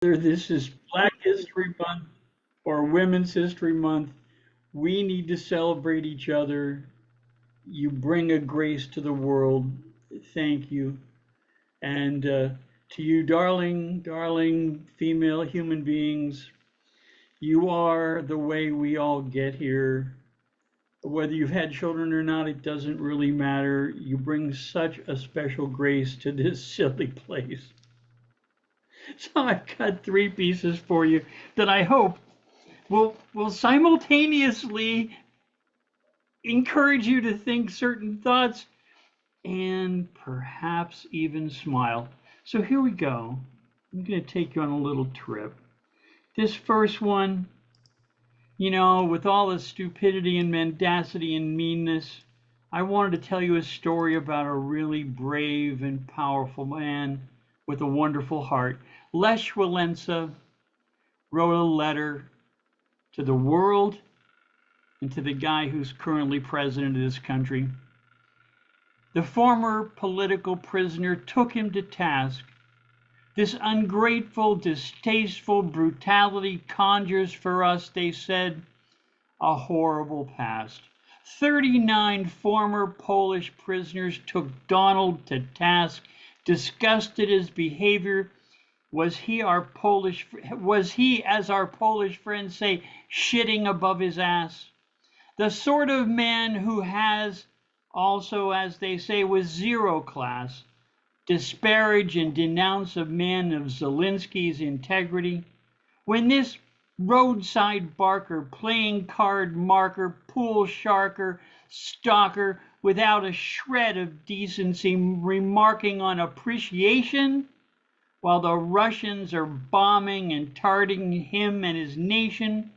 Whether this is Black History Month or Women's History Month, we need to celebrate each other. You bring a grace to the world. Thank you. And to you, darling, darling female human beings, you are the way we all get here. Whether you've had children or not, it doesn't really matter. You bring such a special grace to this silly place. So I've got three pieces for you that I hope will simultaneously encourage you to think certain thoughts and perhaps even smile. So here we go. I'm going to take you on a little trip. This first one, with all the stupidity and mendacity and meanness, I wanted to tell you a story about a really brave and powerful man with a wonderful heart. Lech Walesa wrote a letter to the world and to the guy who's currently president of this country. The former political prisoner took him to task. This ungrateful, distasteful brutality conjures for us, they said, a horrible past. 39 former Polish prisoners took Donald to task, disgusted his behavior. Was he, as our Polish friends say, shitting above his ass? The sort of man who has also, as they say, with zero class, disparage and denounce a man of Zelensky's integrity. When this roadside barker, playing card marker, pool sharker, stalker, without a shred of decency, remarking on appreciation, while the Russians are bombing and targeting him and his nation,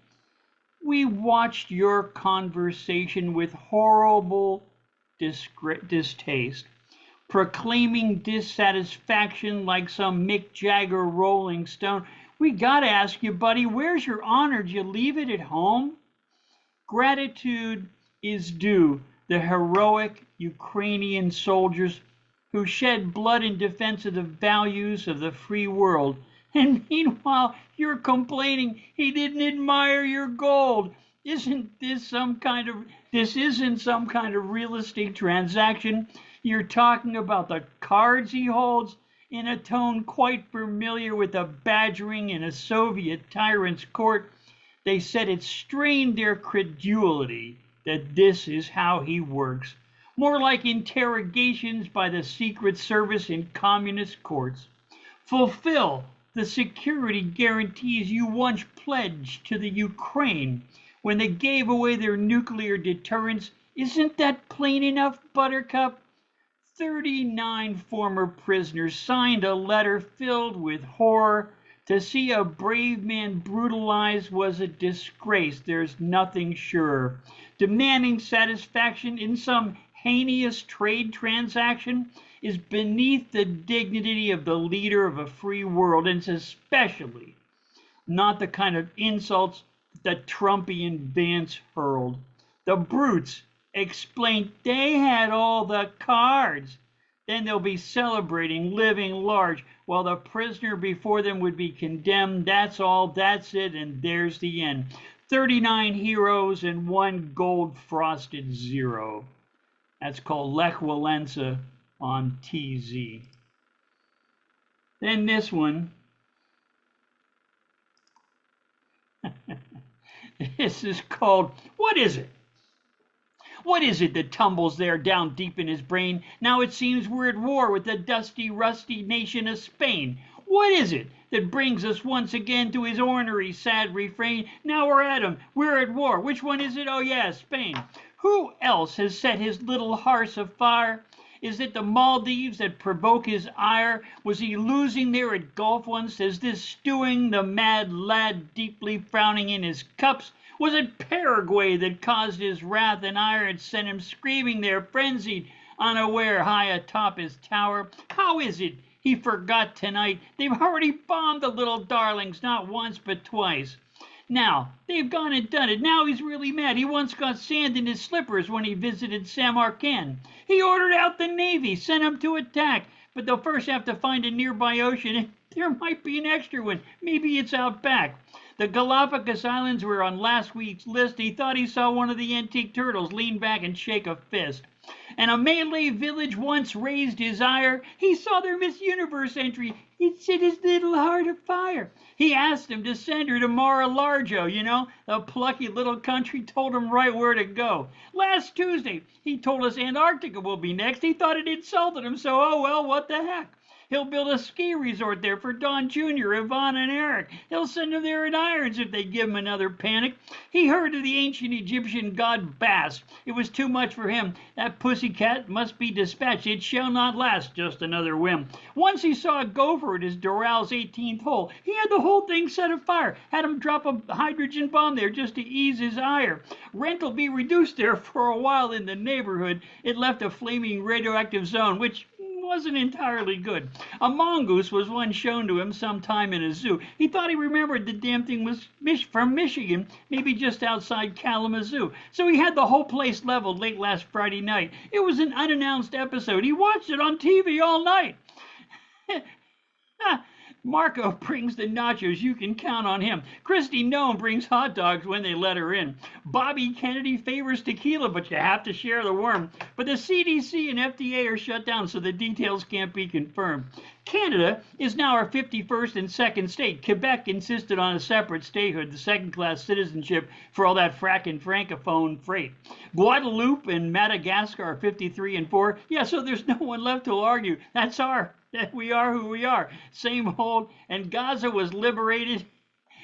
we watched your conversation with horrible distaste, proclaiming dissatisfaction like some Mick Jagger Rolling Stone. We gotta ask you, buddy, where's your honor? Did you leave it at home? Gratitude is due the heroic Ukrainian soldiers who shed blood in defense of the values of the free world. And meanwhile, you're complaining he didn't admire your gold. Isn't this this isn't some kind of real estate transaction? You're talking about the cards he holds in a tone quite familiar with the badgering in a Soviet tyrant's court. They said it strained their credulity that this is how he works. More like interrogations by the Secret Service in communist courts. Fulfill the security guarantees you once pledged to the Ukraine when they gave away their nuclear deterrence. Isn't that plain enough, Buttercup? 39 former prisoners signed a letter filled with horror. To see a brave man brutalized was a disgrace. There's nothing surer. Demanding satisfaction in some heinous trade transaction is beneath the dignity of the leader of a free world, and it's especially not the kind of insults that Trumpian Vance hurled. The brutes explained they had all the cards. Then they'll be celebrating, living large, while the prisoner before them would be condemned. That's all, that's it, and there's the end. 39 heroes and one gold-frosted zero. That's called Lech Walesa on TZ. Then this one. This is called, What Is It? What is it that tumbles there down deep in his brain? Now it seems we're at war with the dusty, rusty nation of Spain. What is it that brings us once again to his ornery, sad refrain? Now we're at him. We're at war. Which one is it? Oh, yeah, Spain. Who else has set his little hearth afire? Is it the Maldives that provoke his ire? Was he losing there at golf once? Is this stewing the mad lad deeply frowning in his cups? Was it Paraguay that caused his wrath and ire and sent him screaming there, frenzied, unaware, high atop his tower? How is it he forgot tonight? They've already bombed the little darlings, not once but twice. Now, they've gone and done it. Now he's really mad. He once got sand in his slippers when he visited Samarkand. He ordered out the Navy, sent them to attack, but they'll first have to find a nearby ocean. There might be an extra one. Maybe it's out back. The Galapagos Islands were on last week's list. He thought he saw one of the antique turtles lean back and shake a fist. And a Malay village once raised his ire. He saw their Miss Universe entry. It set his little heart afire. He asked him to send her to Mar-a-Largo, The plucky little country told him right where to go. Last Tuesday, he told us Antarctica will be next. He thought it insulted him, so oh well, what the heck. He'll build a ski resort there for Don Jr., Yvonne, and Eric. He'll send them there in irons if they give him another panic. He heard of the ancient Egyptian god Bast. It was too much for him. That pussycat must be dispatched. It shall not last. Just another whim. Once he saw a gopher at his Doral's 18th hole. He had the whole thing set afire. Had him drop a hydrogen bomb there just to ease his ire. Rent'll be reduced there for a while in the neighborhood. It left a flaming radioactive zone, which wasn't entirely good. A mongoose was once shown to him sometime in a zoo. He thought he remembered the damn thing was from Michigan, maybe just outside Kalamazoo. So he had the whole place leveled late last Friday night. It was an unannounced episode. He watched it on TV all night. Marco brings the nachos. You can count on him. Christy Nome brings hot dogs when they let her in. Bobby Kennedy favors tequila, but you have to share the worm. But the CDC and FDA are shut down, so the details can't be confirmed. Canada is now our 51st and second state. Quebec insisted on a separate statehood, the second-class citizenship for all that frackin' francophone freight. Guadeloupe and Madagascar are 53 and 4. Yeah, so there's no one left to argue. We are who we are. Same old. And Gaza was liberated.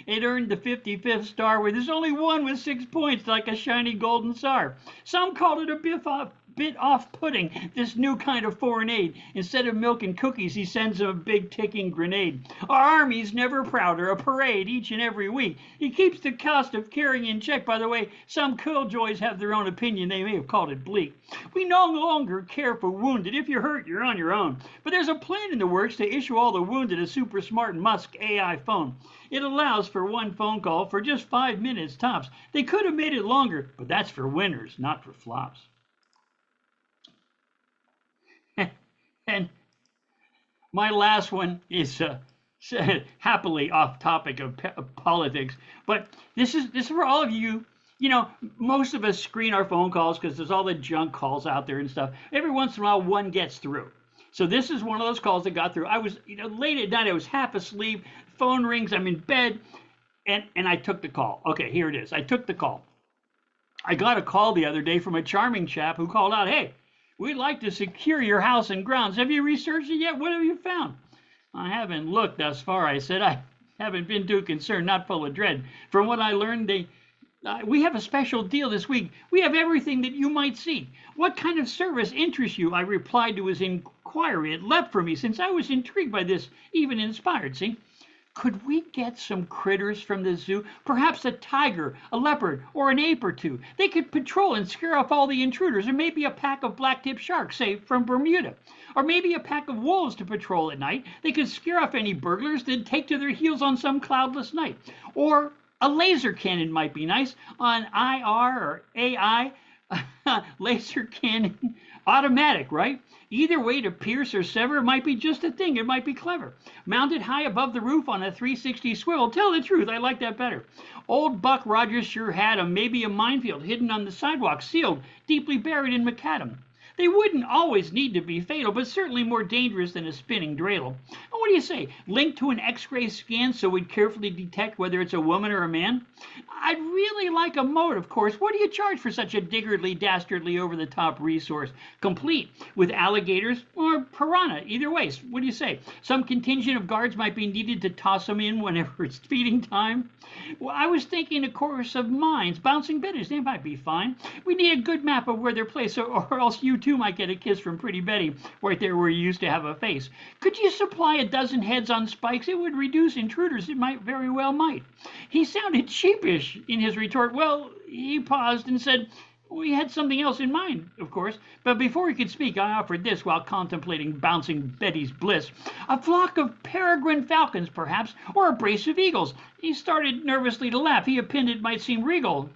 It earned the 55th star, where there's only one with 6 points, like a shiny golden star. Some called it a bit off-putting, this new kind of foreign aid. Instead of milk and cookies, he sends them a big ticking grenade. Our army's never prouder, a parade each and every week. He keeps the cost of carrying in check. By the way, some killjoys have their own opinion. They may have called it bleak. We no longer care for wounded. If you're hurt, you're on your own. But there's a plan in the works to issue all the wounded a super smart Musk AI phone. It allows for one phone call for just 5 minutes tops. They could have made it longer, but that's for winners, not for flops. And my last one is happily off topic of politics, but this is for all of you. Most of us screen our phone calls because there's all the junk calls out there and stuff. Every once in a while, one gets through. So this is one of those calls that got through. I was, late at night. I was half asleep. Phone rings. I'm in bed, and I took the call. Okay, here it is. I took the call. I got a call the other day from a charming chap who called out, "Hey, we'd like to secure your house and grounds. Have you researched it yet? What have you found?" "I haven't looked thus far," I said. "I haven't been too concerned, not full of dread. From what I learned, we have a special deal this week. We have everything that you might see. What kind of service interests you?" I replied to his inquiry. It leapt for me since I was intrigued by this, even inspired, see? Could we get some critters from the zoo? Perhaps a tiger, a leopard, or an ape or two. They could patrol and scare off all the intruders, or maybe a pack of black-tip sharks, say, from Bermuda. Or maybe a pack of wolves to patrol at night. They could scare off any burglars, then take to their heels on some cloudless night. Or a laser cannon might be nice, on IR or AI. Laser cannon, automatic, right? Either way, to pierce or sever might be just a thing. It might be clever. Mounted high above the roof on a 360 swivel. Tell the truth, I like that better. Old Buck Rogers sure had maybe a minefield hidden on the sidewalk, sealed, deeply buried in macadam. They wouldn't always need to be fatal, but certainly more dangerous than a spinning dreidel. And what do you say? Linked to an X-ray scan so we'd carefully detect whether it's a woman or a man? I'd really like a moat, of course. What do you charge for such a diggardly, dastardly, over-the-top resource? Complete with alligators or piranha, either way. What do you say? Some contingent of guards might be needed to toss them in whenever it's feeding time. Well, I was thinking a course of mines, bouncing betties, they might be fine. We need a good map of where they're placed, or else you too might get a kiss from Pretty Betty, right there where you used to have a face. Could you supply a dozen heads on spikes? It would reduce intruders. It might, very well might. He sounded sheepish in his retort. Well, he paused and said, we had something else in mind, of course, but before he could speak, I offered this while contemplating bouncing Betty's bliss. A flock of peregrine falcons, perhaps, or a brace of eagles. He started nervously to laugh. He opined it might seem regal,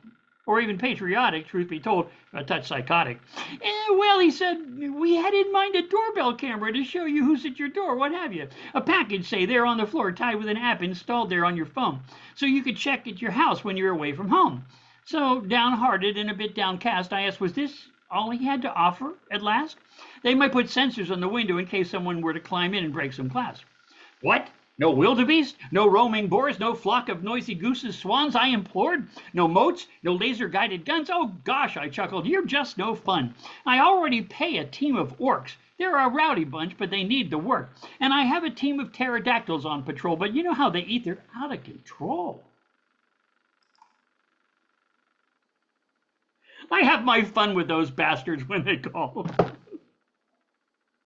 or even patriotic, truth be told, a touch psychotic. Well, he said, we had in mind a doorbell camera to show you who's at your door, what have you. A package, say, there on the floor, tied with an app installed there on your phone, so you could check at your house when you're away from home. So, downhearted and a bit downcast, I asked, was this all he had to offer at last? They might put sensors on the window in case someone were to climb in and break some glass. What? No wildebeest? No roaming boars? No flock of noisy gooses, swans? I implored. No moats? No laser-guided guns? Oh, gosh, I chuckled. You're just no fun. I already pay a team of orcs. They're a rowdy bunch, but they need the work. And I have a team of pterodactyls on patrol, but you know how they eat. They're out of control. I have my fun with those bastards when they call.